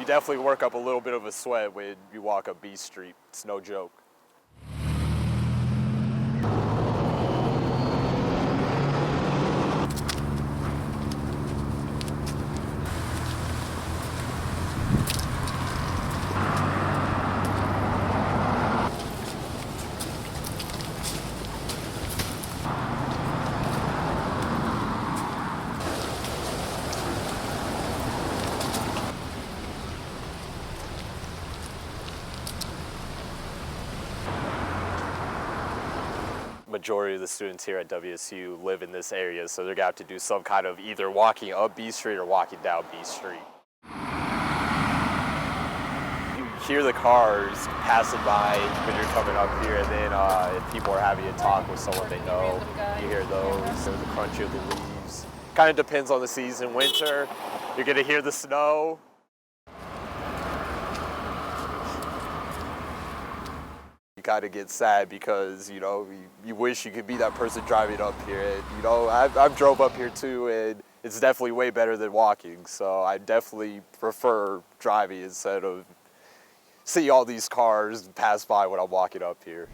You definitely work up a little bit of a sweat when you walk up B Street. It's no joke. Majority of the students here at WSU live in this area, so they're gonna have to do some kind of either walking up B Street or walking down B Street. You hear the cars passing by when you're coming up here, and then if people are having a talk with someone they know, you hear those, or the crunchy of the leaves. Kind of depends on the season. Winter, you're gonna hear the snow. You kind of get sad because, you know, you wish you could be that person driving up here. And, you know, I've drove up here too, and it's definitely way better than walking. So I definitely prefer driving instead of see all these cars pass by when I'm walking up here.